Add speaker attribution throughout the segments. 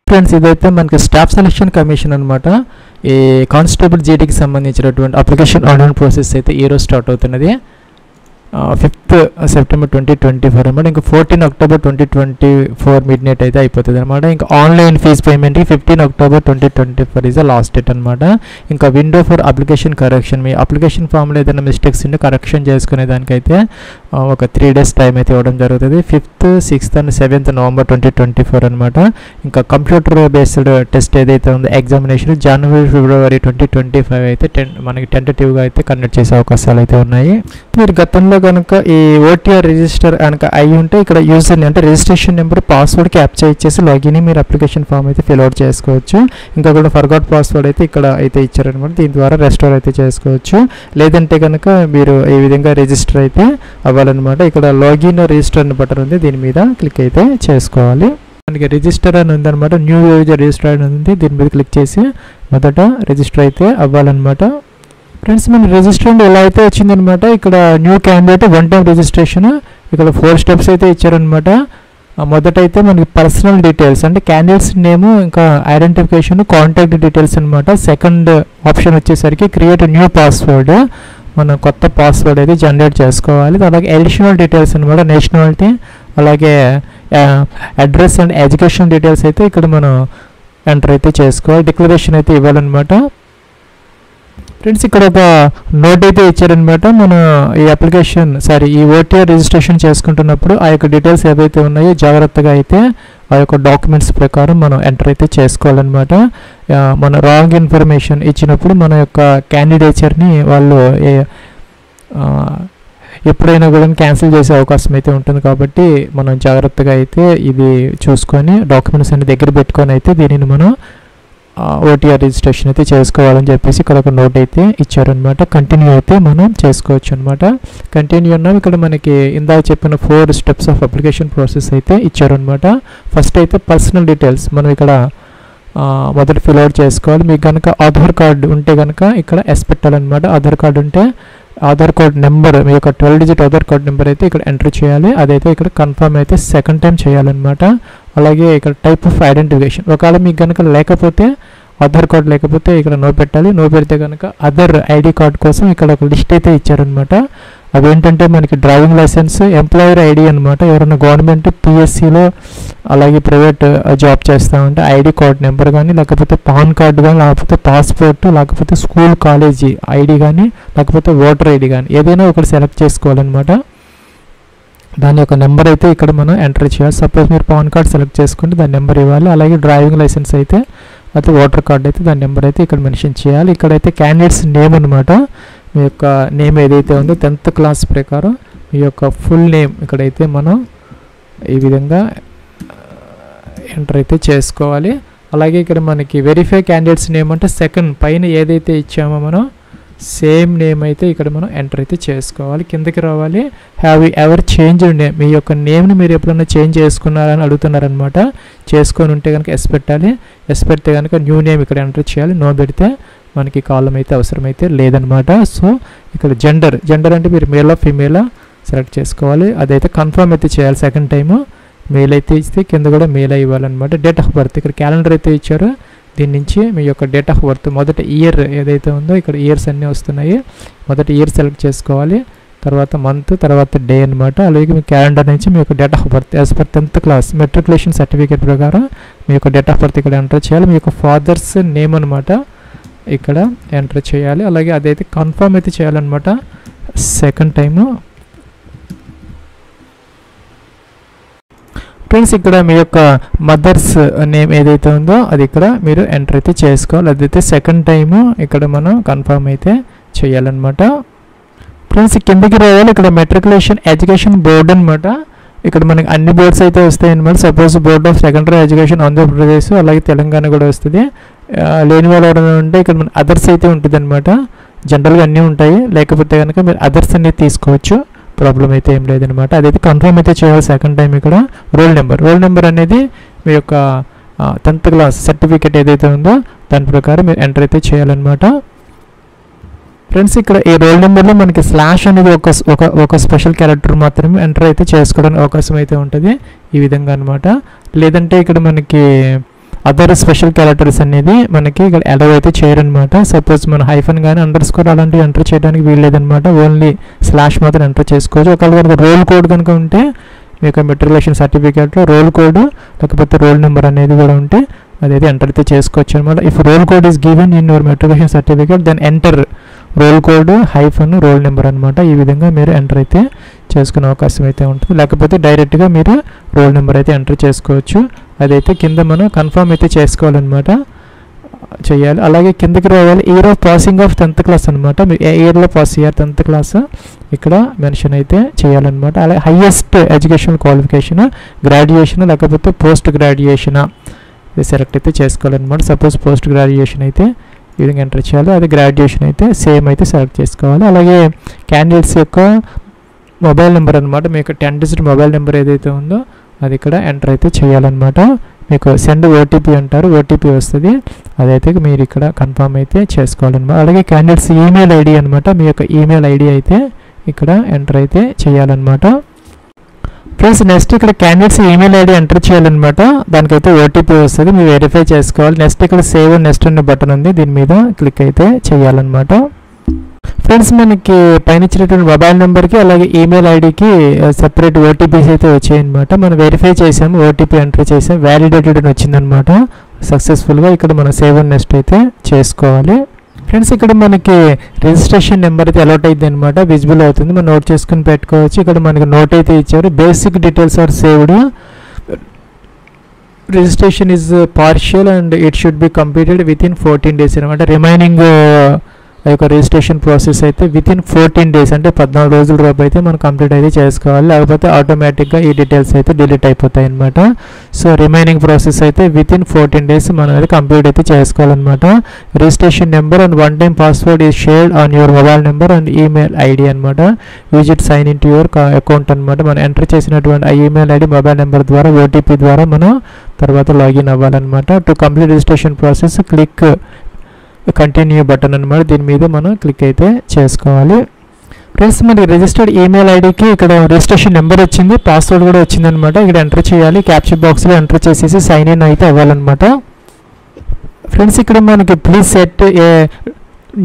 Speaker 1: Friends ఇదైతే మనకి staff selection commission అనమాట. ఈ కానిస్టేబుల్ జీడీకి సంబంధించినటువంటి అప్లికేషన్ ఆన్లైన్ ప్రాసెస్ అయితే ఈరోజు స్టార్ట్ అవుతున్నది. 5th సెప్టెంబర్ 2024 అనమాట. ఇంకా 14 అక్టోబర్ 2024 మిడ్ నైట్ అయితే అయిపోతుంది అనమాట. ఇంకా ఆన్లైన్ ఫీజ్ పేమెంట్కి 15 October 2024 is the last date అనమాట. ఇంకా విండో ఫర్ అప్లికేషన్ కరెక్షన్, మీ అప్లికేషన్ ఫామ్లో ఏదైనా మిస్టేక్స్ ఉంటే కరెక్షన్ చేసుకునే దానికైతే ఒక 3 days టైం అయితే ఇవ్వడం జరుగుతుంది. 5th, 6th and 7th November 2024 అనమాట. ఇంకా కంప్యూటర్ బేస్డ్ టెస్ట్ ఏదైతే ఉందో ఎగ్జామినేషన్ జనవరి ఫిబ్రవరి 2025 అయితే మనకి టెంటేటివ్గా అయితే కండక్ట్ చేసే అవకాశాలు అయితే ఉన్నాయి. మీరు గతంలో కనుక ఈ ఓటీఆర్ రిజిస్టర్ కనుక అయి ఉంటే ఇక్కడ యూజర్ అంటే రిజిస్ట్రేషన్ నెంబర్ పాస్వర్డ్ క్యాప్చర్ ఇచ్చేసి లాగిన్ మీరు అప్లికేషన్ ఫామ్ అయితే ఫిల్ అవుట్ చేసుకోవచ్చు. ఇంకా కూడా ఫర్గాట్ పాస్వర్డ్ అయితే ఇక్కడ అయితే ఇచ్చారనమాట. దీని ద్వారా రెస్టోర్ అయితే చేసుకోవచ్చు. లేదంటే కనుక మీరు ఈ విధంగా రిజిస్టర్ అయితే అవ్వాలన్నమాట. ఇక్కడ లాగిన్ రిజిస్టర్ అని బటన్ ఉంది, దీని మీద క్లిక్ అయితే చేసుకోవాలి. మనకి రిజిస్టర్ అని ఉందన్నమాట. న్యూ యూజర్ రిజిస్టర్ అని ఉంది, దీని మీద క్లిక్ చేసి మొదట రిజిస్టర్ అయితే అవ్వాలన్నమాట. ఫ్రెండ్స్ మన రిజిస్ట్రేషన్ ఎలా అయితే వచ్చిందనమాట. ఇక్కడ న్యూ క్యాండిడేట్ 1 time రిజిస్ట్రేషన్, ఇక్కడ 4 steps అయితే ఇచ్చారనమాట. మొదట అయితే మనకి పర్సనల్ డీటెయిల్స్ అంటే క్యాండిడేట్స్ నేము, ఇంకా ఐడెంటిఫికేషన్, కాంటాక్ట్ డీటెయిల్స్ అనమాట. సెకండ్ ఆప్షన్ వచ్చేసరికి క్రియేట్ న్యూ పాస్వర్డ్, మనం కొత్త పాస్వర్డ్ అయితే జనరేట్ చేసుకోవాలి. అలాగే అడిషనల్ డీటెయిల్స్ అనమాట, నేషనాలిటీ, అలాగే అడ్రస్ అండ్ ఎడ్యుకేషన్ డీటెయిల్స్ అయితే ఇక్కడ మనం ఎంటర్ అయితే చేసుకోవాలి. డిక్లరేషన్ అయితే ఇవ్వాలన్నమాట. ఫ్రెండ్స్ ఇక్కడ ఒక నోట్ అయితే ఇచ్చారనమాట. మన ఈ అప్లికేషన్ ఈ ఓటీఆర్ రిజిస్ట్రేషన్ చేసుకుంటున్నప్పుడు ఆ యొక్క డీటెయిల్స్ ఏవైతే ఉన్నాయో జాగ్రత్తగా అయితే ఆ యొక్క డాక్యుమెంట్స్ ప్రకారం మనం ఎంటర్ అయితే చేసుకోవాలన్నమాట. మన రాంగ్ ఇన్ఫర్మేషన్ ఇచ్చినప్పుడు మన యొక్క క్యాండిడేచర్ని వాళ్ళు ఎప్పుడైనా కూడా క్యాన్సిల్ చేసే అవకాశం అయితే ఉంటుంది. కాబట్టి మనం జాగ్రత్తగా అయితే ఇది చూసుకొని డాక్యుమెంట్స్ అన్ని దగ్గర పెట్టుకొని అయితే దీనిని మనం ఓటీఆర్ రిజిస్ట్రేషన్ అయితే చేసుకోవాలని చెప్పేసి ఇక్కడ ఒక నోట్ అయితే ఇచ్చారనమాట. కంటిన్యూ అయితే మనం చేసుకోవచ్చు అనమాట. కంటిన్యూ అన్నాం. ఇక్కడ మనకి ఇందాక చెప్పిన 4 steps ఆఫ్ అప్లికేషన్ ప్రాసెస్ అయితే ఇచ్చారనమాట. ఫస్ట్ అయితే పర్సనల్ డీటెయిల్స్ మనం ఇక్కడ మొదట ఫిల్ అవుట్ చేసుకోవాలి. మీకు కనుక ఆధార్ కార్డు ఉంటే కనుక ఇక్కడ ఎస్ పెట్టాలన్నమాట. ఆధార్ కార్డు ఉంటే ఆధార్ కార్డ్ నెంబర్, మీ యొక్క 12 digit ఆధార్ కార్డ్ నెంబర్ అయితే ఇక్కడ ఎంటర్ చేయాలి. అదైతే ఇక్కడ కన్ఫర్మ్ అయితే సెకండ్ టైం చేయాలన్నమాట. అలాగే ఇక్కడ టైప్ ఆఫ్ ఐడెంటిఫికేషన్, ఒకవేళ మీకు కనుక లేకపోతే ఆధార్ కార్డ్ లేకపోతే ఇక్కడ నో పెట్టాలి. నో పెడితే కనుక అదర్ ఐడి కార్డ్ కోసం ఇక్కడ ఒక లిస్ట్ అయితే ఇచ్చారనమాట. అవేంటంటే మనకి డ్రైవింగ్ లైసెన్స్, ఎంప్లాయర్ ఐడి అనమాట. ఎవరైనా గవర్నమెంట్ పిఎస్సిలో అలాగే ప్రైవేట్ జాబ్ చేస్తూ ఉంటే ఐడి కార్డ్ నెంబర్ కానీ, లేకపోతే పాన్ కార్డు కానీ, లేకపోతే పాస్పోర్ట్, లేకపోతే స్కూల్ కాలేజీ ఐడి కానీ, లేకపోతే ఓటర్ ఐడి కానీ ఏదైనా ఒకటి సెలెక్ట్ చేసుకోవాలన్నమాట. దాని యొక్క నెంబర్ అయితే ఇక్కడ మనం ఎంటర్ చేయాలి. సపోజ్ మీరు పాన్ కార్డ్ సెలెక్ట్ చేసుకుంటే దాని నెంబర్ ఇవ్వాలి. అలాగే డ్రైవింగ్ లైసెన్స్ అయితే లేకపోతే ఓటర్ కార్డ్ అయితే దాని నెంబర్ అయితే ఇక్కడ మెన్షన్ చేయాలి. ఇక్కడైతే క్యాండిడేట్స్ నేమ్ అనమాట. మీ యొక్క నేమ్ ఏదైతే ఉందో 10th class ప్రకారం మీ యొక్క ఫుల్ నేమ్ ఇక్కడైతే మనం ఈ విధంగా ఎంటర్ అయితే చేసుకోవాలి. అలాగే ఇక్కడ మనకి వెరిఫై క్యాండిడేట్స్ నేమ్ అంటే సెకండ్ పైన ఏదైతే ఇచ్చామో మనం సేమ్ నేమ్ అయితే ఇక్కడ మనం ఎంటర్ అయితే చేసుకోవాలి. కిందకి రావాలి. Have you ever change name, మీ యొక్క నేమ్ని మీరు ఎప్పుడైనా చేంజ్ చేసుకున్నారని అడుగుతున్నారనమాట. చేసుకొని ఉంటే కనుక ఎస్ పెట్టాలి. ఎస్ పెడితే కనుక న్యూ నేమ్ ఇక్కడ ఎంటర్ చేయాలి. నో పెడితే మనకి కాలం అయితే అవసరమైతే లేదనమాట. సో ఇక్కడ జెండర్ అంటే మీరు మేలా ఫీమేలా సెలెక్ట్ చేసుకోవాలి. అదైతే కన్ఫర్మ్ అయితే చేయాలి. సెకండ్ టైము మేల్ అయితే ఇస్తే కింద కూడా మేల్ ఇవ్వాలన్నమాట. డేట్ ఆఫ్ బర్త్ ఇక్కడ క్యాలెండర్ అయితే ఇచ్చారు. దీని నుంచి మీ యొక్క డేట్ ఆఫ్ బర్త్ మొదట ఇయర్ ఏదైతే ఉందో ఇక్కడ ఇయర్స్ అన్నీ వస్తున్నాయి. మొదట ఇయర్ సెలెక్ట్ చేసుకోవాలి, తర్వాత మంత్, తర్వాత డే అనమాట. అలాగే మీ క్యాలెండర్ నుంచి మీ యొక్క date of birth as per 10th class matriculation certificate ప్రకారం మీ యొక్క డేట్ ఆఫ్ బర్త్ ఇక్కడ ఎంటర్ చేయాలి. మీ యొక్క ఫాదర్స్ నేమ్ అనమాట ఇక్కడ ఎంటర్ చేయాలి. అలాగే అదైతే కన్ఫర్మ్ అయితే చేయాలన్నమాట సెకండ్ టైము. ఫ్రెండ్స్ ఇక్కడ మీ యొక్క మదర్స్ నేమ్ ఏదైతే ఉందో అది ఇక్కడ మీరు ఎంటర్ అయితే చేసుకోవాలి. అదైతే సెకండ్ టైము ఇక్కడ మనం కన్ఫర్మ్ అయితే చేయాలన్నమాట. ఫ్రెండ్స్ కిందకి రావాలి. ఇక్కడ మెట్రికులేషన్ ఎడ్యుకేషన్ బోర్డు అనమాట. ఇక్కడ మనకి అన్ని బోర్డ్స్ అయితే వస్తాయి అనమాట. Suppose board of secondary education Andhra Pradesh, అలాగే తెలంగాణ కూడా వస్తుంది. లేని వాళ్ళు ఎవరైనా ఉంటే ఇక్కడ మన అదర్స్ అయితే ఉంటుంది అనమాట. జనరల్గా అన్నీ ఉంటాయి. లేకపోతే కనుక మీరు అదర్స్ అనేది తీసుకోవచ్చు, ప్రాబ్లం అయితే ఏం లేదనమాట. అదైతే కన్ఫర్మ్ అయితే చేయాలి సెకండ్ టైం. ఇక్కడ రోల్ నెంబర్ అనేది మీ యొక్క 10th class సర్టిఫికేట్ ఏదైతే ఉందో దాని ప్రకారం మీరు ఎంటర్ అయితే చేయాలన్నమాట. ఫ్రెండ్స్ ఇక్కడ ఈ రోల్ నెంబర్లో మనకి స్లాష్ అనేది ఒక స్పెషల్ క్యారెక్టర్ మాత్రమే ఎంటర్ అయితే చేసుకోవడానికి అవకాశం అయితే ఉంటుంది ఈ విధంగా అనమాట. లేదంటే ఇక్కడ మనకి అదర్ స్పెషల్ క్యారెక్టర్స్ అనేది మనకి ఇక్కడ అలౌ అయితే చేయరనమాట. సపోజ్ మన హైఫన్ కానీ అండర్స్కోర్ అలాంటివి ఎంటర్ చేయడానికి వీల్లేదనమాట. ఓన్లీ స్లాష్ మాత్రం ఎంటర్ చేసుకోవచ్చు. ఒకవేళ కనుక రోల్ కోడ్ కనుక ఉంటే మీకు మెట్రికులేషన్ సర్టిఫికేట్లో రోల్ కోడ్ లేకపోతే రోల్ నెంబర్ అనేది కూడా ఉంటే అదైతే ఎంటర్ అయితే చేసుకోవచ్చు అనమాట. If roll code is given in your matriculation certificate then enter roll code hyphen roll number అనమాట. ఈ విధంగా మీరు ఎంటర్ అయితే చేసుకునే అవకాశం అయితే ఉంటుంది. లేకపోతే డైరెక్ట్గా మీరు రోల్ నెంబర్ అయితే ఎంటర్ చేసుకోవచ్చు. అదైతే కింద మనం కన్ఫర్మ్ అయితే చేసుకోవాలన్నమాట, చేయాలి. అలాగే కిందకి రావాలి year of passing of 10th class అనమాట. మీరు ఏ ఇయర్లో పాస్ అయ్యారు 10th క్లాస్ ఇక్కడ మెన్షన్ అయితే చేయాలన్నమాట. అలాగే హైయెస్ట్ ఎడ్యుకేషనల్ క్వాలిఫికేషన్ గ్రాడ్యుయేషన్ లేకపోతే పోస్ట్ గ్రాడ్యుయేషన్ ఇది సెలెక్ట్ అయితే చేసుకోవాలన్నమాట. సపోజ్ పోస్ట్ గ్రాడ్యుయేషన్ అయితే ఈ విధంగా ఎంటర్ చేయాలి. అది గ్రాడ్యుయేషన్ అయితే సేమ్ అయితే సెలెక్ట్ చేసుకోవాలి. అలాగే క్యాండిడేట్స్ యొక్క మొబైల్ నెంబర్ అనమాట, మీకు 10 డిజిట్ మొబైల్ నెంబర్ ఏదైతే ఉందో అది ఇక్కడ ఎంటర్ అయితే చేయాలన్నమాట. మీకు సెండ్ ఓటీపీ అంటారు, ఓటీపీ వస్తుంది, అదైతే మీరు ఇక్కడ కన్ఫర్మ్ అయితే చేసుకోవాలన్నమాట. అలాగే క్యాండిడేట్స్ ఈమెయిల్ ఐడి అనమాట, మీ యొక్క ఈమెయిల్ ఐడి అయితే ఇక్కడ ఎంటర్ అయితే చేయాలన్నమాట. ఫ్రెండ్స్ నెక్స్ట్ ఇక్కడ క్యాండిడేట్స్ ఈమెయిల్ ఐడి ఎంటర్ చేయాలన్నమాట. దానికైతే ఓటీపీ వస్తుంది, మీరు వెరిఫై చేసుకోవాలి. నెక్స్ట్ ఇక్కడ సేవ్ నెక్స్ట్ అనే బటన్ ఉంది, దీని మీద క్లిక్ అయితే చేయాలన్నమాట. ఫ్రెండ్స్ మనకి పైన ఇచ్చినటువంటి మొబైల్ నెంబర్కి అలాగే ఈమెయిల్ ఐడికి సెపరేట్ ఓటీపీస్ అయితే వచ్చాయన్నమాట. మనం వెరిఫై చేసాము, ఓటీపీ ఎంటర్ చేసాము, వ్యాలిడేటెడ్ అని వచ్చిందనమాట సక్సెస్ఫుల్గా. ఇక్కడ మనం సేవ్ అండ్ నెక్స్ట్ అయితే చేసుకోవాలి. ఫ్రెండ్స్ ఇక్కడ మనకి రిజిస్ట్రేషన్ నెంబర్ అయితే అలౌట్ అయింది అనమాట, విజిబుల్ అవుతుంది, మనం నోట్ చేసుకుని పెట్టుకోవచ్చు. ఇక్కడ మనకి నోట్ అయితే ఇచ్చారు, basic details are saved, registration is partial and it should be completed within 14 days అనమాట. రిమైనింగ్ ఆ యొక్క రిజిస్ట్రేషన్ ప్రాసెస్ అయితే విత్ ఇన్ 14 days అంటే 14 రోజుల లోపు అయితే మనం కంప్లీట్ అయితే చేసుకోవాలి, లేకపోతే ఆటోమేటిక్గా ఈ డీటెయిల్స్ అయితే డిలీట్ అయిపోతాయి అనమాట. సో రిమైనింగ్ ప్రాసెస్ అయితే విత్ ఇన్ 14 days మనం అయితే కంప్లీట్ అయితే చేసుకోవాలన్నమాట. Registration number and 1 time password is shared on your mobile number and email ID అనమాట. Use it sign in to your account అనమాట. మనం ఎంటర్ చేసినటువంటి ఆ ఈమెయిల్ ఐడి మొబైల్ నెంబర్ ద్వారా ఓటీపీ ద్వారా మనం తర్వాత లాగిన్ అవ్వాలన్నమాట. To complete registration process click continue button అనమాట, దీని మీద మనం క్లిక్ అయితే చేసుకోవాలి. ఫ్రెండ్స్ మనకి రిజిస్టర్డ్ ఈమెయిల్ ఐడికి ఇక్కడ రిజిస్ట్రేషన్ నెంబర్ వచ్చింది, పాస్వర్డ్ కూడా వచ్చిందనమాట. ఇక్కడ ఎంటర్ చేయాలి, క్యాప్చర్ బాక్స్లో ఎంటర్ చేసేసి సైన్ ఇన్ అయితే అవ్వాలన్నమాట. ఫ్రెండ్స్ ఇక్కడ మనకి please set a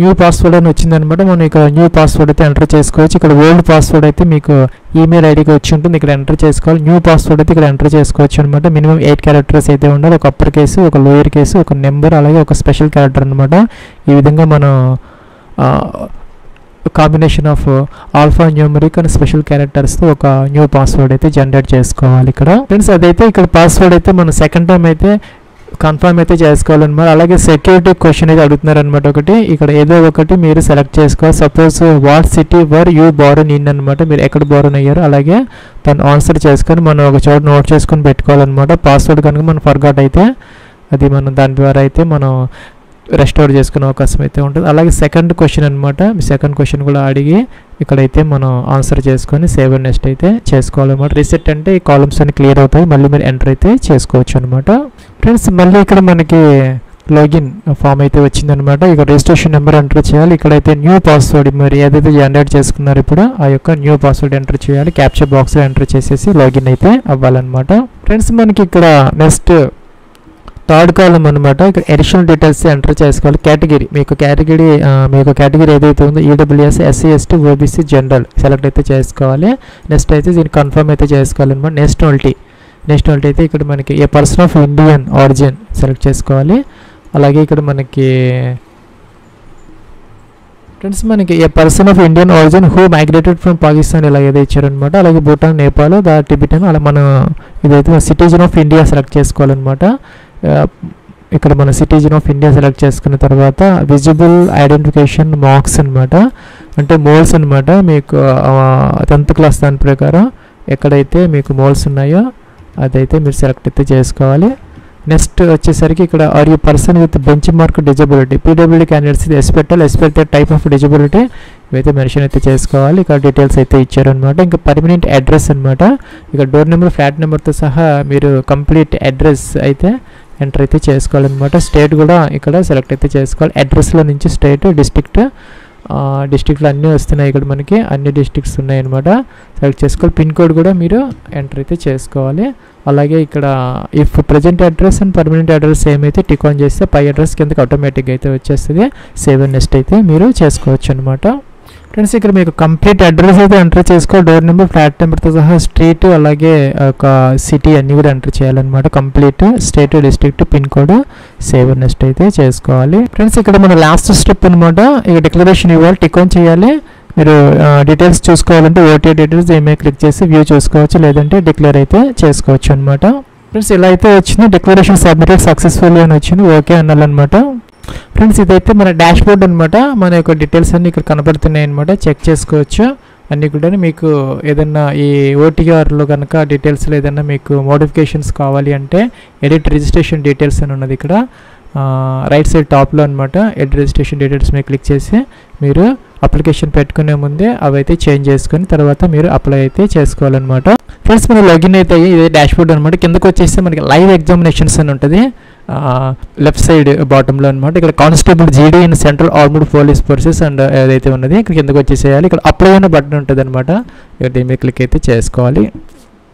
Speaker 1: new password అని వచ్చిందనమాట. మనం ఇక్కడ న్యూ పాస్వర్డ్ అయితే ఎంటర్ చేసుకోవచ్చు. ఇక్కడ ఓల్డ్ పాస్వర్డ్ అయితే మీకు ఈమెయిల్ ఐడికి వచ్చి ఉంటుంది, ఇక్కడ ఎంటర్ చేసుకోవాలి. న్యూ పాస్వర్డ్ అయితే ఇక్కడ ఎంటర్ చేసుకోవచ్చు అనమాట. మినిమం 8 characters అయితే ఉండాలి, ఒక అప్పర్ కేసు, ఒక లోయర్ కేసు, ఒక నెంబర్, అలాగే ఒక స్పెషల్ క్యారెక్టర్ అనమాట. ఈ విధంగా మనం combination of alphanumeric and special క్యారెక్టర్స్తో ఒక న్యూ పాస్వర్డ్ అయితే జనరేట్ చేసుకోవాలి ఇక్కడ. ఫ్రెండ్స్ అదైతే ఇక్కడ పాస్వర్డ్ అయితే మనం సెకండ్ టైం అయితే కన్ఫర్మ్ అయితే చేసుకోవాలన్నమాట. అలాగే సెక్యూరిటీ క్వశ్చన్ అయితే అడుగుతున్నారు అనమాట. ఒకటి ఇక్కడ ఏదో ఒకటి మీరు సెలెక్ట్ చేసుకోవాలి. Suppose what city were you Born in అనమాట, మీరు ఎక్కడ బోర్న్ అయ్యారు అలాగే తను ఆన్సర్ చేసుకొని మనం ఒక చోట నోట్ చేసుకొని పెట్టుకోవాలన్నమాట. పాస్వర్డ్ కనుక మనం ఫర్గాట్ అయితే అది మనం దాని ద్వారా అయితే మనం రెస్టోర్ చేసుకునే అవకాశం అయితే ఉంటుంది. అలాగే సెకండ్ క్వశ్చన్ అనమాట, మీ సెకండ్ క్వశ్చన్ కూడా అడిగి ఇక్కడైతే మనం ఆన్సర్ చేసుకొని సేవ్ అండ్ నెక్స్ట్ అయితే చేసుకోవాలన్నమాట. రీసెట్ అంటే ఈ కాలమ్స్ అన్ని క్లియర్ అవుతాయి, మళ్ళీ మీరు ఎంటర్ అయితే చేసుకోవచ్చు అనమాట. ఫ్రెండ్స్ మళ్ళీ ఇక్కడ మనకి లాగిన్ ఫామ్ అయితే వచ్చిందనమాట. ఇక రిజిస్ట్రేషన్ నెంబర్ ఎంటర్ చేయాలి. ఇక్కడైతే న్యూ పాస్వర్డ్ మీరు ఏదైతే జనరేట్ చేసుకున్నారో ఇప్పుడు ఆ యొక్క న్యూ పాస్వర్డ్ ఎంటర్ చేయాలి. క్యాప్చర్ బాక్స్లో ఎంటర్ చేసేసి లాగిన్ అయితే అవ్వాలన్నమాట. ఫ్రెండ్స్ మనకి ఇక్కడ నెక్స్ట్ థర్డ్ కాలం అనమాట. ఇక్కడ అడిషనల్ డీటెయిల్స్ ఎంటర్ చేసుకోవాలి. కేటగిరీ మీకు కేటగిరీ ఏదైతే ఉందో EWS, SC, ST, OBC, general select అయితే చేసుకోవాలి. నెక్స్ట్ అయితే దీన్ని కన్ఫర్మ్ అయితే చేసుకోవాలన్నమాట. నేషనాలిటీ అయితే ఇక్కడ మనకి a person of Indian origin select చేసుకోవాలి. అలాగే ఇక్కడ మనకి ఫ్రెండ్స్ మనకి a person of Indian origin who migrated from Pakistan ఇలా ఏదో ఇచ్చారనమాట. అలాగే భూటాన్, నేపాల్, టిబెటన్ అలా మనం ఇదైతే సిటిజన్ ఆఫ్ ఇండియా సెలెక్ట్ చేసుకోవాలన్నమాట. ఇక్కడ మన సిటిజన్ ఆఫ్ ఇండియా సెలెక్ట్ చేసుకున్న తర్వాత విజిబుల్ ఐడెంటిఫికేషన్ మార్క్స్ అనమాట, అంటే మోల్స్ అనమాట. మీకు 10th క్లాస్ దాని ప్రకారం ఎక్కడైతే మీకు మోల్స్ ఉన్నాయో అదైతే మీరు సెలెక్ట్ అయితే చేసుకోవాలి. నెక్స్ట్ వచ్చేసరికి ఇక్కడ are you person with benchmark disability, PWD candidates ఇది ఎక్స్పెక్టెడ్ టైప్ ఆఫ్ డిజబిలిటీ ఇవైతే మెన్షన్ అయితే చేసుకోవాలి. ఇక్కడ డీటెయిల్స్ అయితే ఇచ్చారనమాట. ఇంకా పర్మనెంట్ అడ్రస్ అనమాట, ఇక్కడ డోర్ నెంబర్, ఫ్లాట్ నెంబర్తో సహా మీరు కంప్లీట్ అడ్రస్ అయితే ఎంటర్ అయితే చేసుకోవాలన్నమాట. స్టేట్ కూడా ఇక్కడ సెలెక్ట్ అయితే చేసుకోవాలి. అడ్రస్లో నుంచి స్టేట్, డిస్ట్రిక్ట్, డిస్ట్రిక్ట్లు అన్నీ వస్తున్నాయి. ఇక్కడ మనకి అన్ని డిస్ట్రిక్ట్స్ ఉన్నాయన్నమాట. సెలెక్ట్ చేసుకోవాలి. పిన్ కోడ్ కూడా మీరు ఎంటర్ అయితే చేసుకోవాలి. అలాగే ఇక్కడ if present address and permanent address ఏమైతే టిక్ ఆన్ చేస్తే పై అడ్రస్ కిందకి ఆటోమేటిక్గా అయితే వచ్చేస్తుంది. సేవ్ అండ్ నెక్స్ట్ అయితే మీరు చేసుకోవచ్చు అనమాట. ఫ్రెండ్స్ ఇక్కడ మీకు కంప్లీట్ అడ్రస్ అయితే ఎంటర్ చేసుకోవాలి. డోర్ నెంబర్, ఫ్లాట్ నెంబర్తో సహా స్ట్రీట్, అలాగే ఒక సిటీ అన్నీ కూడా ఎంటర్ చేయాలన్నమాట. Complete state, district, pin code, save and next అయితే చేసుకోవాలి. ఫ్రెండ్స్ ఇక్కడ మన లాస్ట్ స్టెప్ అనమాట. ఇక డిక్లరేషన్ ఇవ్వాలి, టిక్ ఆన్ చేయాలి. మీరు డీటెయిల్స్ చూసుకోవాలంటే ఓటీ డీటెయిల్స్ ఏమే క్లిక్ చేసి వ్యూ చూసుకోవచ్చు, లేదంటే డిక్లేర్ అయితే చేసుకోవచ్చు అనమాట. ఫ్రెండ్స్ ఇలా అయితే వచ్చింది. డిక్లరేషన్ సబ్మిటెడ్ సక్సెస్ఫుల్లీ అని వచ్చింది. ఓకే అనాలన్నమాట. ఫ్రెండ్స్ ఇదైతే మన డాష్ బోర్డ్ అనమాట. మన యొక్క డీటెయిల్స్ అన్నీ ఇక్కడ కనబడుతున్నాయి అనమాట. చెక్ చేసుకోవచ్చు అన్నీ కూడా. మీకు ఏదన్నా ఈ ఓటీఆర్లో కనుక డీటెయిల్స్లో ఏదన్నా మీకు మోడిఫికేషన్స్ కావాలి అంటే ఎడిట్ రిజిస్ట్రేషన్ డీటెయిల్స్ అని ఉన్నది ఇక్కడ రైట్ సైడ్ టాప్లో అనమాట. ఎడిట్ రిజిస్ట్రేషన్ డీటెయిల్స్ మీద క్లిక్ చేసి మీరు అప్లికేషన్ పెట్టుకునే ముందే అవైతే చేంజ్ చేసుకొని తర్వాత మీరు అప్లై అయితే చేసుకోవాలన్నమాట. ఫ్రెండ్స్ మనం లాగిన్ అయితే ఇదే డాష్ బోర్డ్ అనమాట. కిందకు వచ్చేస్తే మనకి లైవ్ ఎగ్జామినేషన్స్ అని ఉంటుంది లెఫ్ట్ సైడ్ బాటంలో అనమాట. ఇక్కడ constable GD in central armed police forces and ఏదైతే ఉన్నది ఇక్కడ కిందకు వచ్చేసేయాలి. ఇక్కడ అప్లై అనే బటన్ ఉంటుంది అనమాట. ఇక్కడ దీని మీద క్లిక్ అయితే చేసుకోవాలి.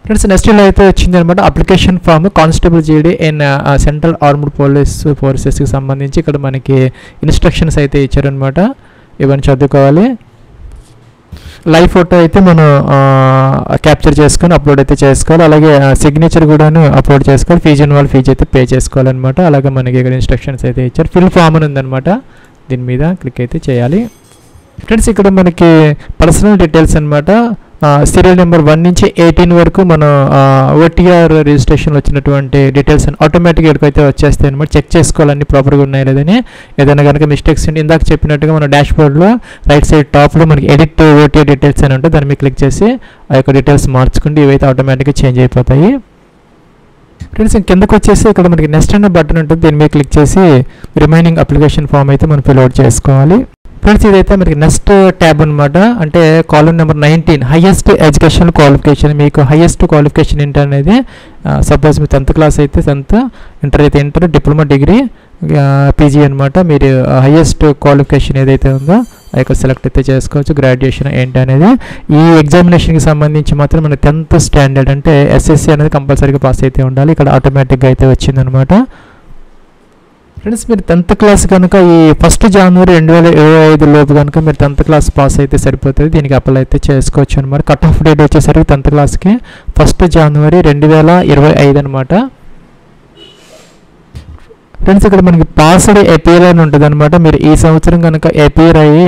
Speaker 1: ఫ్రెండ్స్ నెక్స్ట్ ఇలా అయితే వచ్చింది అనమాట. Application form constable GD in central armed police ఫోర్సెస్కి సంబంధించి ఇక్కడ మనకి ఇన్స్ట్రక్షన్స్ అయితే ఇచ్చారనమాట. ఇవన్నీ చదువుకోవాలి. లైవ్ ఫోటో అయితే మనం క్యాప్చర్ చేసుకొని అప్లోడ్ అయితే చేసుకోవాలి. అలాగే సిగ్నేచర్ కూడాను అప్లోడ్ చేసుకోవాలి. ఫీజు ఇన్వాల్వ్ ఫీజు అయితే పే చేసుకోవాలన్నమాట. అలాగే మనకి ఇక్కడ ఇన్స్ట్రక్షన్స్ అయితే ఇచ్చారు. ఫిల్ ఫామ్ అని ఉందన్నమాట. దీని మీద క్లిక్ అయితే చేయాలి. ఫ్రెండ్స్ ఇక్కడ మనకి పర్సనల్ డీటెయిల్స్ అనమాట. సీరియల్ నెంబర్ 1 నుంచి 18 వరకు మనం ఓటీఆర్ రిజిస్ట్రేషన్లో వచ్చినటువంటి డీటెయిల్స్ ఆటోమేటిక్గా ఎక్కడికైతే వచ్చేస్తాయి అనమాట. చెక్ చేసుకోవాలన్నీ ప్రాపర్గా ఉన్నాయి లేదని. ఏదైనా కనుక మిస్టేక్స్ ఉంటే ఇందాక చెప్పినట్టుగా మన డాష్ బోర్డ్లో రైట్ సైడ్ టాప్లో మనకి ఎడిట్ ఓటీఆర్ డీటెయిల్స్ అని ఉంటుంది. దాని మీద క్లిక్ చేసి ఆ యొక్క డీటెయిల్స్ మార్చుకుంటే ఇవైతే ఆటోమేటిక్గా చేంజ్ అయిపోతాయి. ఫ్రెండ్స్ కిందకు వచ్చేసి ఇక్కడ మనకి నెక్స్ట్ అనే బటన్ ఉంటుంది. దీని మీద క్లిక్ చేసి రిమైనింగ్ అప్లికేషన్ ఫామ్ అయితే మనం ఫిల్ అవుట్ చేసుకోవాలి. ఫ్రెండ్స్ ఇదైతే మనకి నెక్స్ట్ ట్యాబ్ అనమాట. అంటే కాలం నెంబర్ 19 హైయెస్ట్ ఎడ్యుకేషన్ క్వాలిఫికేషన్. మీకు హైయెస్ట్ క్వాలిఫికేషన్ ఏంటనేది సపోజ్ మీ 10th క్లాస్ అయితే 10th, ఇంటర్ అయితే ఇంటర్, డిప్లొమా, డిగ్రీ, పీజీ అనమాట. మీరు హైయెస్ట్ క్వాలిఫికేషన్ ఏదైతే ఉందో ఇక్కడ సెలెక్ట్ అయితే చేసుకోవచ్చు. గ్రాడ్యుయేషన్ ఏంటి అనేది ఈ ఎగ్జామినేషన్కి సంబంధించి మాత్రం మన 10th స్టాండర్డ్ అంటే ఎస్ఎస్సి అనేది కంపల్సరీగా పాస్ అయితే ఉండాలి. ఇక్కడ ఆటోమేటిక్గా అయితే వచ్చిందనమాట. ఫ్రెండ్స్ మీరు 10th క్లాస్ కనుక ఈ 1 జనవరి 2025 లోపు కనుక మీరు 10th క్లాస్ పాస్ అయితే సరిపోతుంది. దీనికి అప్లై అయితే చేసుకోవచ్చు అనమాట. కట్ ఆఫ్ డేట్ వచ్చేసరికి 10th క్లాస్కి 1 జనవరి 2025 అనమాట. ఫ్రెండ్స్ ఇక్కడ మనకి పాస్డ్ అపియర్ అని ఉంటుంది అనమాట. మీరు ఈ సంవత్సరం కనుక అపియర్ అయ్యి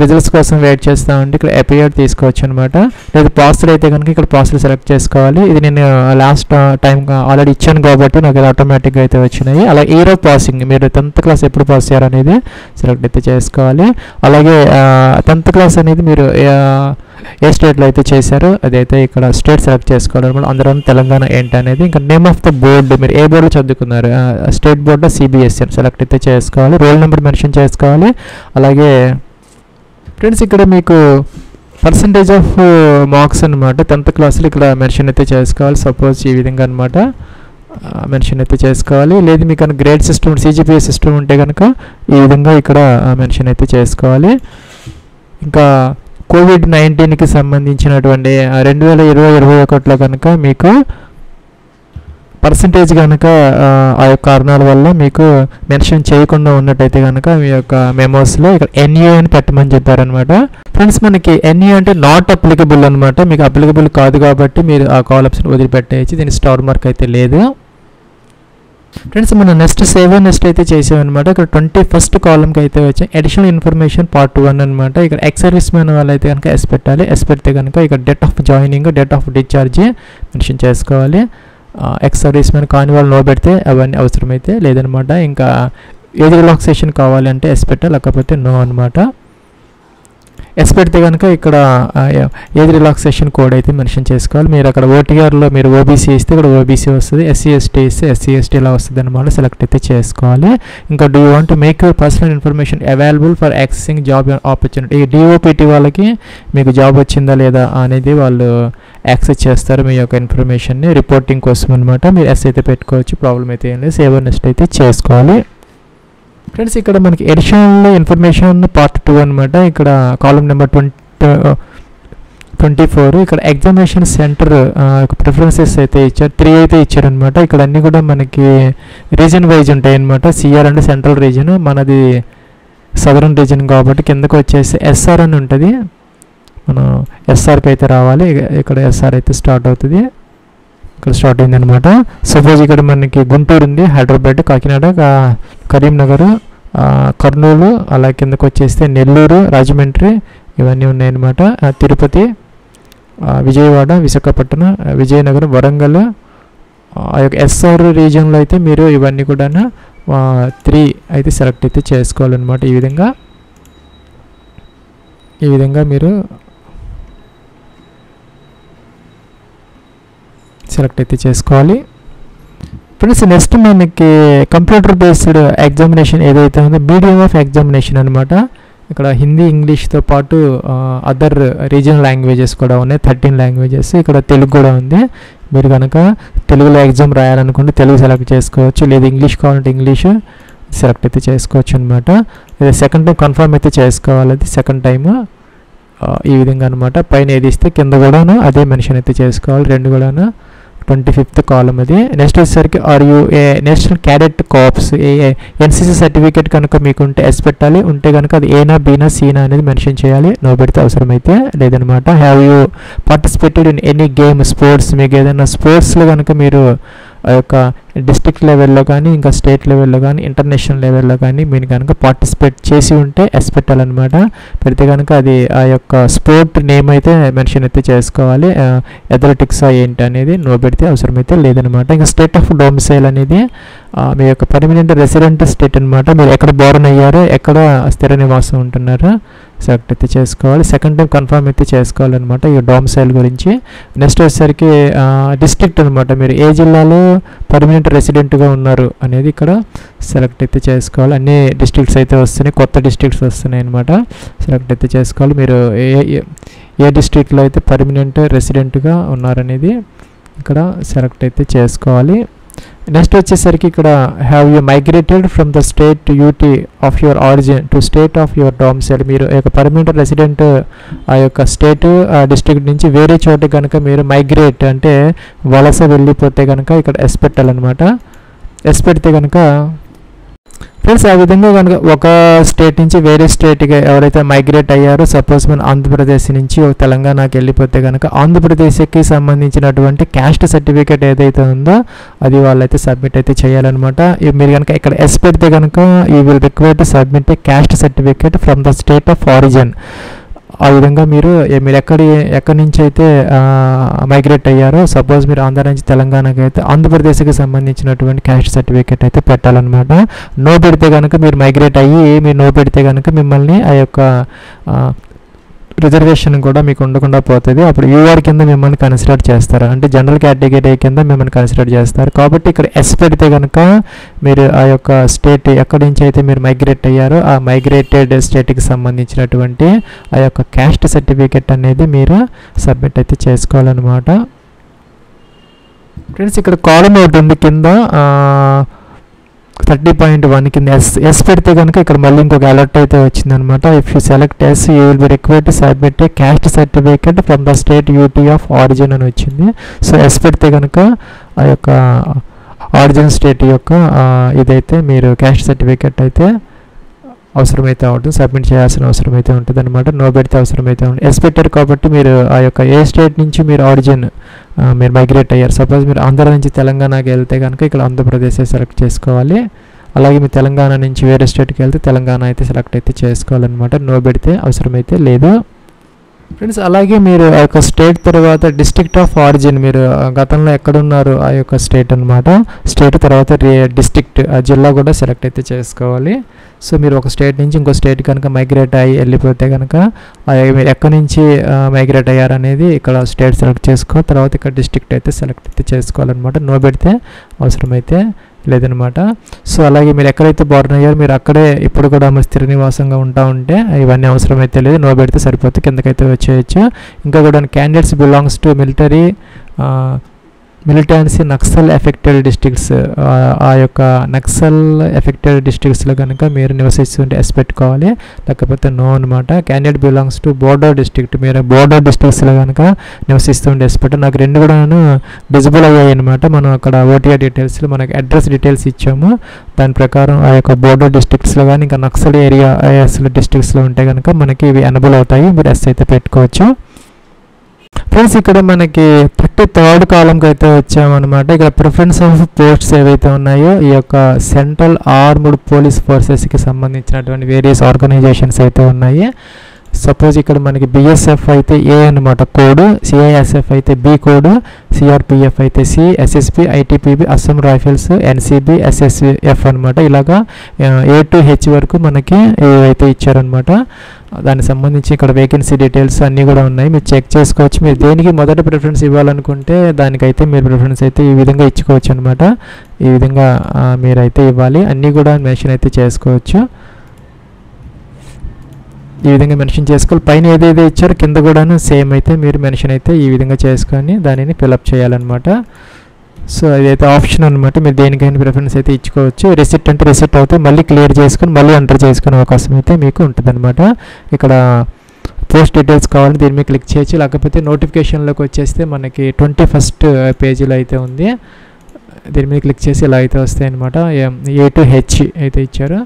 Speaker 1: రిజల్ట్స్ కోసం వెయిట్ చేస్తామంటే ఇక్కడ అపియర్ తీసుకోవచ్చు అనమాట. లేదా పాస్డ్ అయితే కనుక ఇక్కడ పాస్డ్ సెలెక్ట్ చేసుకోవాలి. ఇది నేను లాస్ట్ టైం ఆల్రెడీ ఇచ్చాను కాబట్టి నాకు ఆటోమేటిక్గా అయితే వచ్చినాయి. అలా ఇయర్ ఆఫ్ పాసింగ్ మీరు 10th క్లాస్ ఎప్పుడు పాస్ చేయాలనేది సెలెక్ట్ అయితే చేసుకోవాలి. అలాగే 10th క్లాస్ అనేది మీరు ఏ స్టేట్లో అయితే చేశారో అదైతే ఇక్కడ స్టేట్ సెలెక్ట్ చేసుకోవాలన్నమాట. అందరం తెలంగాణ ఏంటి అనేది. ఇంకా నేమ్ ఆఫ్ ద బోర్డు మీరు ఏ బోర్డులో చదువుకున్నారు, స్టేట్ బోర్డులో సిబిఎస్ఈ సెలెక్ట్ అయితే చేసుకోవాలి. రోల్ నెంబర్ మెన్షన్ చేసుకోవాలి. అలాగే ఫ్రెండ్స్ ఇక్కడ మీకు పర్సంటేజ్ ఆఫ్ మార్క్స్ అనమాట 10th క్లాస్లో ఇక్కడ మెన్షన్ అయితే చేసుకోవాలి. సపోజ్ ఈ విధంగా అనమాట మెన్షన్ అయితే చేసుకోవాలి. లేదు మీకు కనుక గ్రేడ్ సిస్టమ్ సిజిపిఏ సిస్టమ్ ఉంటే కనుక ఈ విధంగా ఇక్కడ మెన్షన్ అయితే చేసుకోవాలి. ఇంకా కోవిడ్-19కి సంబంధించినటువంటి 2020-21లో కనుక మీకు పర్సంటేజ్ కనుక ఆ యొక్క కారణాల వల్ల మీకు మెన్షన్ చేయకుండా ఉన్నట్టయితే కనుక మీ యొక్క మెమోస్లో ఇక్కడ ఎన్ఏ అని పెట్టమని చెప్పారనమాట. ఫ్రెండ్స్ మనకి ఎన్ఏ అంటే నాట్ అప్లికబుల్ అనమాట. మీకు అప్లికబుల్ కాదు కాబట్టి మీరు ఆ కాల్ ఆప్షన్ వదిలిపెట్టేయచ్చు. దీని స్టార్ మార్క్ అయితే లేదు. ఫ్రెండ్స్ మనం నెక్స్ట్ సేవ్ నెక్స్ట్ అయితే చేసామన్నమాట. ఇక్కడ 21st కాలంకి అయితే వచ్చాయి. అడిషనల్ ఇన్ఫర్మేషన్ పార్ట్ 1 అనమాట. ఇక్కడ ఎక్స్ సర్వీస్ మ్యాన్ వాళ్ళు అయితే కనుక ఎస్ పెట్టాలి. ఎస్ పెడితే కనుక ఇక్కడ date of joining, date of discharge mention చేసుకోవాలి. ఎక్స్ సర్వీస్ మ్యాన్ కాని వాళ్ళు నో పెడితే అవన్నీ అవసరమైతే లేదనమాట. ఇంకా ఏజ్ రిలాక్సేషన్ కావాలంటే ఎస్ పెట్టాలి, లేకపోతే నో అనమాట. ఎస్ పెడితే కనుక ఇక్కడ ఏజ్ రిలాక్సేషన్ కోడ్ అయితే మెన్షన్ చేసుకోవాలి. మీరు అక్కడ ఓటీఆర్లో మీరు ఓబీసీ ఇస్తే ఇక్కడ ఓబీసీ వస్తుంది, ఎస్సీ ఎస్టీ ఇస్తే ఎస్సీ ఎస్టీ ఇలా వస్తుంది అనమాట. సెలెక్ట్ అయితే చేసుకోవాలి. ఇంకా do you want to make your personal information available for accessing job opportunity. ఈ డిఓపిటి వాళ్ళకి మీకు జాబ్ వచ్చిందా లేదా అనేది వాళ్ళు యాక్సెస్ చేస్తారు మీ యొక్క ఇన్ఫర్మేషన్ని రిపోర్టింగ్ కోసం అనమాట. మీరు ఎస్ అయితే పెట్టుకోవచ్చు, ప్రాబ్లం అయితే ఏం లేదు. సేవ్ నెక్స్ట్ అయితే చేసుకోవాలి. ఫ్రెండ్స్ ఇక్కడ మనకి ఎడిషనల్ ఇన్ఫర్మేషన్ పార్ట్ 2 అనమాట. ఇక్కడ కాలమ్ నెంబర్ 24 ఇక్కడ ఎగ్జామినేషన్ సెంటర్ ప్రిఫరెన్సెస్ అయితే ఇచ్చారు, 3 అయితే ఇచ్చారనమాట. ఇక్కడ అన్నీ కూడా మనకి రీజన్ వైజ్ ఉంటాయి అనమాట. సిఆర్ అంటే సెంట్రల్ రీజన్, మనది సదరన్ రీజన్ కాబట్టి కిందకు వచ్చేసి ఎస్ఆర్ అని ఉంటుంది. మనం ఎస్ఆర్కి అయితే రావాలి. ఇక్కడ ఎస్ఆర్ అయితే స్టార్ట్ అవుతుంది, ఇక్కడ స్టార్ట్ అయింది అనమాట. సపోజ్ ఇక్కడ మనకి గుంటూరు ఉంది, హైదరాబాద్, కాకినాడ, కరీంనగర్, కర్నూలు, అలా కిందకు వచ్చేస్తే నెల్లూరు, రాజమండ్రి ఇవన్నీ ఉన్నాయన్నమాట. తిరుపతి, విజయవాడ, విశాఖపట్నం, విజయనగరం, వరంగల్, ఆ యొక్క ఎస్ఆర్ రీజియన్లో అయితే మీరు ఇవన్నీ కూడా 3 అయితే సెలెక్ట్ అయితే చేసుకోవాలన్నమాట. ఈ విధంగా మీరు సెలెక్ట్ అయితే చేసుకోవాలి. ఫ్రెండ్స్ నెక్స్ట్ మనకి కంప్యూటర్ బేస్డ్ ఎగ్జామినేషన్ ఏదైతే ఉందో మీడియం ఆఫ్ ఎగ్జామినేషన్ అనమాట. ఇక్కడ హిందీ, ఇంగ్లీష్తో పాటు అదర్ రీజనల్ లాంగ్వేజెస్ కూడా ఉన్నాయి, 13 లాంగ్వేజెస్. ఇక్కడ తెలుగు కూడా ఉంది. మీరు కనుక తెలుగులో ఎగ్జామ్ రాయాలనుకుంటే తెలుగు సెలెక్ట్ చేసుకోవచ్చు, లేదా ఇంగ్లీష్ కావాలంటే ఇంగ్లీష్ సెలెక్ట్ అయితే చేసుకోవచ్చు అనమాట. లేదా సెకండ్ టైం కన్ఫర్మ్ అయితే చేసుకోవాలి, అది సెకండ్ టైము. ఈ విధంగా అనమాట. పైన ఏది ఇస్తే కింద కూడాను అదే మెన్షన్ అయితే చేసుకోవాలి, 2 కూడాను. 25th కాలం అది. నెక్స్ట్ వచ్చేసరికి are you a national cadet corps NCC certificate కనుక మీకు ఉంటే ఎస్ పెట్టాలి, ఉంటే కనుక అది ఏనా బీనా సీనా అనేది మెన్షన్ చేయాలి, నో పెడితే అవసరమైతే లేదనమాట. Have you participated in any game sports, మీకు ఏదైనా స్పోర్ట్స్లో కనుక మీరు ఆ యొక్క డిస్ట్రిక్ట్ లెవెల్లో కానీ, ఇంకా స్టేట్ లెవెల్లో కానీ, ఇంటర్నేషనల్ లెవెల్లో కానీ మీరు కనుక పార్టిసిపేట్ చేసి ఉంటే ఎస్ పెట్టాలన్నమాట. పెడితే కనుక అది ఆ యొక్క స్పోర్ట్ నేమ్ అయితే మెన్షన్ అయితే చేసుకోవాలి, అథ్లెటిక్స్ ఏంటి అనేది, నో పెడితే అవసరమైతే లేదనమాట. ఇంకా స్టేట్ ఆఫ్ డొమిసైల్ అనేది మీ యొక్క పర్మనెంట్ రెసిడెంట్ స్టేట్ అనమాట. మీరు ఎక్కడ బోర్న్ అయ్యారో, ఎక్కడ స్థిర నివాసం ఉంటున్నారో సెలెక్ట్ అయితే చేసుకోవాలి. సెకండ్ టైం కన్ఫర్మ్ అయితే చేసుకోవాలన్నమాట ఈ డొమిసైల్ గురించి. నెక్స్ట్ వచ్చేసరికి డిస్ట్రిక్ట్ అనమాట, మీరు ఏ జిల్లాలో పర్మనెంట్ రెసిడెంట్గా ఉన్నారు అనేది ఇక్కడ సెలెక్ట్ అయితే చేసుకోవాలి. అన్ని డిస్ట్రిక్ట్స్ అయితే వస్తున్నాయి, కొత్త డిస్ట్రిక్ట్స్ వస్తున్నాయి అనమాట. సెలెక్ట్ అయితే చేసుకోవాలి, మీరు ఏ డిస్ట్రిక్ట్లో అయితే పర్మనెంట్ రెసిడెంట్గా ఉన్నారనేది ఇక్కడ సెలెక్ట్ అయితే చేసుకోవాలి. నెక్స్ట్ వచ్చేసరికి ఇక్కడ have you migrated from the state UT of your origin to state of your domicile, మీరు యొక్క పర్మనెంట్ రెసిడెంట్ ఆ యొక్క స్టేట్ డిస్ట్రిక్ట్ నుంచి వేరే చోట కనుక మీరు మైగ్రేట్ అంటే వలస వెళ్ళిపోతే కనుక ఇక్కడ ఎస్ పెట్టాలన్నమాట. ఎస్ పెడితే కనుక ఫ్రెండ్స్ ఆ విధంగా కనుక ఒక స్టేట్ నుంచి వేరే స్టేట్కి ఎవరైతే మైగ్రేట్ అయ్యారో, సపోజ్ మన ఆంధ్రప్రదేశ్ నుంచి తెలంగాణకి వెళ్ళిపోతే కనుక ఆంధ్రప్రదేశ్కి సంబంధించినటువంటి క్యాస్ట్ సర్టిఫికేట్ ఏదైతే ఉందో అది వాళ్ళైతే సబ్మిట్ అయితే చేయాలన్నమాట. మీరు కనుక ఇక్కడ ఎస్ పెడితే కనుక you will require to submit a caste certificate from the state of origin. ఆ విధంగా మీరు ఎక్కడి నుంచి అయితే మైగ్రేట్ అయ్యారో, సపోజ్ మీరు ఆంధ్ర నుంచి తెలంగాణకి అయితే ఆంధ్రప్రదేశ్కి సంబంధించినటువంటి క్యాస్ట్ సర్టిఫికేట్ అయితే పెట్టాలన్నమాట. నో పెడితే కనుక మీరు మైగ్రేట్ అయ్యి మీరు నో పెడితే కనుక మిమ్మల్ని ఆ యొక్క రిజర్వేషన్ కూడా మీకు ఉండకుండా పోతుంది. అప్పుడు యూఆర్ కింద మిమ్మల్ని కన్సిడర్ చేస్తారు, అంటే జనరల్ కేటగిరీ కింద మిమ్మల్ని కన్సిడర్ చేస్తారు. కాబట్టి ఇక్కడ ఎస్ పెడితే కనుక మీరు ఆ యొక్క స్టేట్ ఎక్కడి నుంచి అయితే మీరు మైగ్రేట్ అయ్యారో ఆ మైగ్రేటెడ్ స్టేట్కి సంబంధించినటువంటి ఆ యొక్క క్యాస్ట్ సర్టిఫికేట్ అనేది మీరు సబ్మిట్ అయితే చేసుకోవాలన్నమాట. ఫ్రెండ్స్ ఇక్కడ కాలం ఒకటి ఉంది కింద 30.1 కింద ఎస్ పెడితే కనుక ఇక్కడ మళ్ళీ ఇంకొక అలర్ట్ అయితే వచ్చిందనమాట. If you select yes you will be required to submit a caste certificate from the state UT of origin అని వచ్చింది. సో ఎస్ పెడితే కనుక ఆ యొక్క ఆరిజిన్ స్టేట్ యొక్క ఇదైతే మీరు క్యాస్ట్ సర్టిఫికేట్ అయితే అవసరమైతే ఉంటుంది, సబ్మిట్ చేయాల్సిన అవసరం అయితే ఉంటుంది అనమాట. నో పెడితే అవసరమైతే ఉంటుంది. ఎస్ పెట్టారు కాబట్టి మీరు ఆ యొక్క ఏ స్టేట్ నుంచి మీరు ఆరిజిన్ మీరు మైగ్రేట్ అయ్యారు, సపోజ్ మీరు ఆంధ్ర నుంచి తెలంగాణకి వెళ్తే కనుక ఇక్కడ ఆంధ్రప్రదేశ్ సెలెక్ట్ చేసుకోవాలి. అలాగే మీరు తెలంగాణ నుంచి వేరే స్టేట్కి వెళ్తే తెలంగాణ అయితే సెలెక్ట్ అయితే చేసుకోవాలన్నమాట. నో పెడితే అవసరమైతే లేదు. ఫ్రెండ్స్ అలాగే మీరు ఆ యొక్క స్టేట్ తర్వాత డిస్ట్రిక్ట్ ఆఫ్ ఆరిజిన్, మీరు గతంలో ఎక్కడున్నారు ఆ యొక్క స్టేట్ అనమాట. స్టేట్ తర్వాత డిస్ట్రిక్ట్ ఆ జిల్లా కూడా సెలెక్ట్ అయితే చేసుకోవాలి. సో మీరు ఒక స్టేట్ నుంచి ఇంకో స్టేట్ కనుక మైగ్రేట్ అయ్యి వెళ్ళిపోతే కనుక మీరు ఎక్కడి నుంచి మైగ్రేట్ అయ్యారనేది ఇక్కడ స్టేట్ సెలెక్ట్ చేసుకో, తర్వాత ఇక్కడ డిస్ట్రిక్ట్ అయితే సెలెక్ట్ అయితే చేసుకోవాలన్నమాట. నో పెడితే అవసరమైతే లేదనమాట. సో అలాగే మీరు ఎక్కడైతే బోర్న్ అయ్యారో మీరు అక్కడే ఇప్పుడు కూడా మీరు స్థిర నివాసంగా ఉంటా ఉంటే ఇవన్నీ అవసరమైతే లేదు, నో పెడితే సరిపోతే కిందకైతే వచ్చేయచ్చు. ఇంకా కూడా candidates belongs to military militancy Naxal affected districts, ఆ యొక్క నక్సల్ ఎఫెక్టెడ్ డిస్ట్రిక్ట్స్లో కనుక మీరు నివసిస్తుంటే ఎస్ పెట్టుకోవాలి, లేకపోతే నో అనమాట. Candidate belongs to border district, మీరు బోర్డర్ డిస్ట్రిక్ట్స్లో కనుక నివసిస్తుంటే ఎస్ పెట్టు. నాకు రెండు కూడాను డిజిబుల్ అయ్యాయి అనమాట. మనం అక్కడ ఓటీఆర్ డీటెయిల్స్లో మనకి అడ్రస్ డీటెయిల్స్ ఇచ్చాము, దాని ప్రకారం ఆ యొక్క బోర్డర్ డిస్ట్రిక్ట్స్లో కానీ ఇంకా నక్సల్ ఏరియాస్లో డిస్ట్రిక్ట్స్లో ఉంటే కనుక మనకి ఇవి ఎనబుల్ అవుతాయి, మీరు ఎస్ అయితే పెట్టుకోవచ్చు. ఫ్రెండ్స్ ఇక్కడ మనకి 33rd కాలంకి అయితే వచ్చామన్నమాట. ఇక్కడ ప్రిఫరెన్స్ ఆఫ్ పోస్ట్స్ ఏవైతే ఉన్నాయో ఈ యొక్క సెంట్రల్ ఆర్మ్డ్ పోలీస్ ఫోర్సెస్కి సంబంధించినటువంటి వేరియస్ ఆర్గనైజేషన్స్ అయితే ఉన్నాయి. సపోజ్ ఇక్కడ మనకి బిఎస్ఎఫ్ అయితే ఏ అనమాట కోడ్, సిఐఎస్ఎఫ్ అయితే బి కోడ్, సిఆర్పిఎఫ్ అయితే C, SSP, ITBP, Assam rifles, NCB, SSF అనమాట. ఇలాగా ఏ టు హెచ్ వరకు మనకి ఏవైతే ఇచ్చారనమాట. దానికి సంబంధించి ఇక్కడ వేకెన్సీ డీటెయిల్స్ అన్నీ కూడా ఉన్నాయి, మీరు చెక్ చేసుకోవచ్చు. మీరు దేనికి మొదట ప్రిఫరెన్స్ ఇవ్వాలనుకుంటే దానికైతే మీరు ప్రిఫరెన్స్ అయితే ఈ విధంగా ఇచ్చుకోవచ్చు అనమాట. ఈ విధంగా మీరైతే ఇవ్వాలి, అన్నీ కూడా మెన్షన్ అయితే చేసుకోవచ్చు. ఈ విధంగా మెన్షన్ చేసుకోవాలి. పైన ఏదైతే ఇచ్చారో కింద కూడాను సేమ్ అయితే మీరు మెన్షన్ అయితే ఈ విధంగా చేసుకొని దానిని ఫిలప్ చేయాలన్నమాట. సో అదైతే ఆప్షన్ అనమాట, మీరు దేనికైనా ప్రిఫరెన్స్ అయితే ఇచ్చుకోవచ్చు. రిసిట్ అంటే రిసిట్ అవుతే మళ్ళీ క్లియర్ చేసుకొని మళ్ళీ ఎంటర్ చేసుకునే అవకాశం అయితే మీకు ఉంటుంది అనమాట. ఇక్కడ పోస్ట్ డీటెయిల్స్ కావాలని దీని మీద క్లిక్ చేయొచ్చు, లేకపోతే నోటిఫికేషన్లోకి వచ్చేస్తే మనకి 21st పేజీలో అయితే ఉంది, దీని మీద క్లిక్ చేసి ఇలా అయితే వస్తాయి అనమాట. ఏ టు హెచ్ అయితే ఇచ్చారు,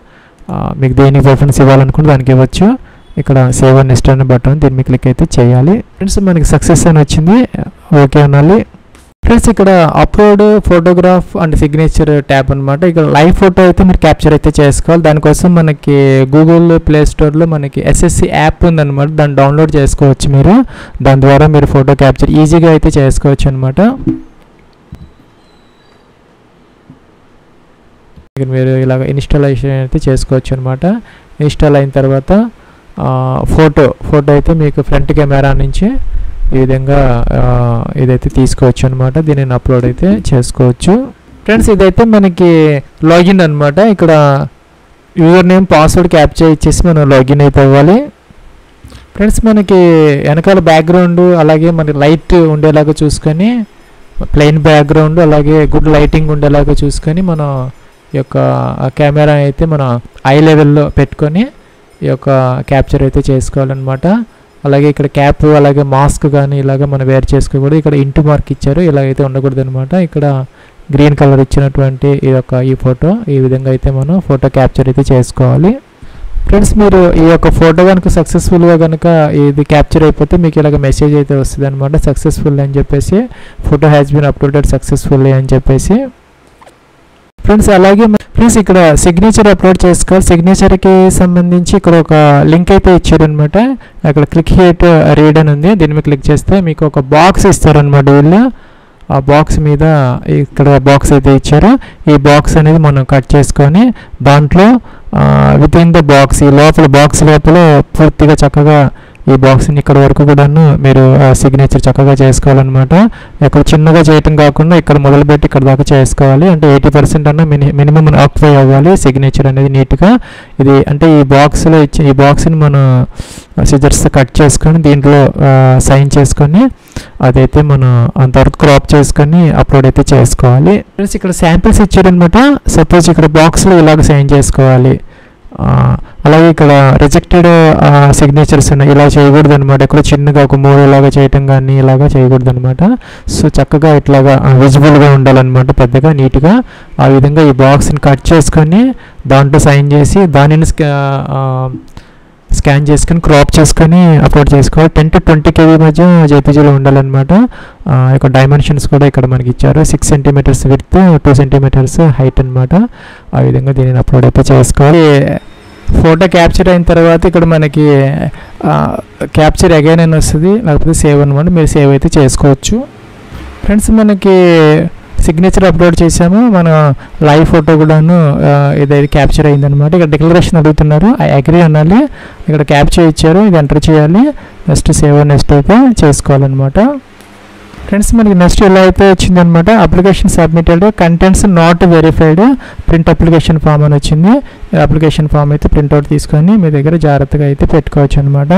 Speaker 1: మీకు దేనికి ప్రిఫరెన్స్ ఇవ్వాలనుకుంటే దానికి ఇవ్వచ్చు. ఇక్కడ సేవ్ అండ్ నెక్స్ట్ అనే బటన్ దీని మీద క్లిక్ అయితే చేయాలి. ఫ్రెండ్స్ మనకి సక్సెస్ అని వచ్చింది, ఓకే అనాలి. ఫ్రెండ్స్ ఇక్కడ upload photograph and signature tab అనమాట. ఇక్కడ లైవ్ ఫోటో అయితే మీరు క్యాప్చర్ అయితే చేసుకోవాలి. దానికోసం మనకి గూగుల్ ప్లే స్టోర్లో మనకి ఎస్ఎస్సి యాప్ ఉందన్నమాట, దాన్ని డౌన్లోడ్ చేసుకోవచ్చు మీరు. దాని ద్వారా మీరు ఫోటో క్యాప్చర్ ఈజీగా అయితే చేసుకోవచ్చు అనమాట. ఇక్కడ మీరు ఇలాగ ఇన్స్టాలేషన్ అయితే చేసుకోవచ్చు అనమాట. ఇన్స్టాల్ అయిన తర్వాత ఫోటో అయితే మీకు ఫ్రంట్ కెమెరా నుంచి ఈ విధంగా ఇదైతే తీసుకోవచ్చు అనమాట. దీనిని అప్లోడ్ అయితే చేసుకోవచ్చు. ఫ్రెండ్స్ ఇదైతే మనకి లాగిన్ అనమాట. ఇక్కడ యూజర్ నేమ్ పాస్వర్డ్ క్యాప్చర్ ఇచ్చేసి మనం లాగిన్ అయితే అవ్వాలి. ఫ్రెండ్స్ మనకి వెనకాల బ్యాక్గ్రౌండ్ అలాగే మనకి లైట్ ఉండేలాగా చూసుకొని, ప్లెయిన్ బ్యాక్గ్రౌండ్ అలాగే గుడ్ లైటింగ్ ఉండేలాగా చూసుకొని మనం ఈ యొక్క కెమెరా అయితే మన ఐ లెవెల్లో పెట్టుకొని ఈ యొక్క క్యాప్చర్ అయితే చేసుకోవాలన్నమాట. అలాగే ఇక్కడ క్యాప్ అలాగే మాస్క్ కానీ ఇలాగ మనం వేర్ చేసుకోకూడదు. ఇక్కడ ఇంటూ మార్క్ ఇచ్చారు, ఇలాగైతే ఉండకూడదు అనమాట. ఇక్కడ గ్రీన్ కలర్ ఇచ్చినటువంటి ఈ ఫోటో ఈ విధంగా అయితే మనం ఫోటో క్యాప్చర్ అయితే చేసుకోవాలి. ఫ్రెండ్స్ మీరు ఈ యొక్క ఫోటో కనుక సక్సెస్ఫుల్గా కనుక ఇది క్యాప్చర్ అయిపోతే మీకు ఇలాగ మెసేజ్ అయితే వస్తుంది అనమాట, సక్సెస్ఫుల్ అని చెప్పేసి, photo has been uploaded successfully అని చెప్పేసి. ఫ్రెండ్స్ అలాగే ఫ్రెండ్స్ ఇక్కడ సిగ్నేచర్ అప్లోడ్ చేసుకోవాలి. సిగ్నేచర్కి సంబంధించి ఇక్కడ ఒక లింక్ అయితే ఇచ్చారనమాట. అక్కడ క్లిక్ హియర్ టు రీడ్ అని ఉంది, దీని మీద క్లిక్ చేస్తే మీకు ఒక బాక్స్ ఇస్తారనమాట వీళ్ళు. ఆ బాక్స్ మీద ఇక్కడ బాక్స్ అయితే ఇచ్చారు, ఈ బాక్స్ అనేది మనం కట్ చేసుకొని దాంట్లో విత్ ఇన్ ద బాక్స్ ఈ లోపల బాక్స్ లోపల పూర్తిగా చక్కగా ఈ బాక్స్ని ఇక్కడ వరకు కూడాను మీరు సిగ్నేచర్ చక్కగా చేసుకోవాలన్నమాట. ఇక్కడ చిన్నగా చేయటం కాకుండా ఇక్కడ మొదలుపెట్టి ఇక్కడ దాకా చేసుకోవాలి. అంటే 80% అన్న మినిమం ఆక్యుపై అవ్వాలి సిగ్నేచర్ అనేది నీట్గా. ఇది అంటే ఈ బాక్స్లో ఇచ్చి ఈ బాక్స్ని మనం సిజర్స్ కట్ చేసుకొని దీంట్లో సైన్ చేసుకొని అదైతే మనం అంతవరకు క్రాప్ చేసుకొని అప్లోడ్ అయితే చేసుకోవాలి. ఫ్రెండ్స్ ఇక్కడ శాంపిల్స్ ఇచ్చారనమాట. సపోజ్ ఇక్కడ బాక్స్లో ఇలాగ సైన్ చేసుకోవాలి. అలాగే ఇక్కడ రిజెక్టెడ్ సిగ్నేచర్స్ ఉన్నాయి, ఇలా చేయకూడదు అనమాట. ఇక్కడ చిన్నగా ఒక 3 ఇలాగా చేయటం కానీ ఇలాగా చేయకూడదు అనమాట. సో చక్కగా ఇట్లాగా విజిబుల్గా ఉండాలన్నమాట, పెద్దగా నీట్గా. ఆ విధంగా ఈ బాక్స్ని కట్ చేసుకొని దాంట్లో సైన్ చేసి దానిని స్కాన్ చేసుకొని క్రాప్ చేసుకొని అప్లోడ్ చేసుకోవాలి. 10 to 20 KB మధ్య జేపీజీలో ఉండాలన్నమాట. ఇక్కడ డైమెన్షన్స్ కూడా ఇక్కడ మనకి ఇచ్చారు, 6 cm విడ్త్ 2 cm హైట్ అనమాట. ఆ విధంగా దీనిని అప్లోడ్ అయితే చేసుకోవాలి. ఫోటో క్యాప్చర్ అయిన తర్వాత ఇక్కడ మనకి క్యాప్చర్ అగైన్ అని వస్తుంది, లేకపోతే సేవ్ అనమాట. మీరు సేవ్ అయితే చేసుకోవచ్చు. ఫ్రెండ్స్ మనకి సిగ్నేచర్ అప్లోడ్ చేసాము, మన లైవ్ ఫోటో కూడాను ఇదైతే క్యాప్చర్ అయిందనమాట. ఇక్కడ డిక్లరేషన్ అడుగుతున్నారు, ఐ అగ్రీ అనాలి. ఇక్కడ క్యాప్చర్ ఇచ్చారు, ఇది ఎంటర్ చేయాలి. నెక్స్ట్ సేవ్ నెక్స్ట్ అయితే చేసుకోవాలన్నమాట. ఫ్రెండ్స్ మనకి నెక్స్ట్ ఇలా అయితే వచ్చిందనమాట. Application submitted, contents not verified, print application form అని వచ్చింది. అప్లికేషన్ ఫామ్ అయితే ప్రింట్అవుట్ తీసుకొని మీ దగ్గర జాగ్రత్తగా అయితే పెట్టుకోవచ్చు అనమాట.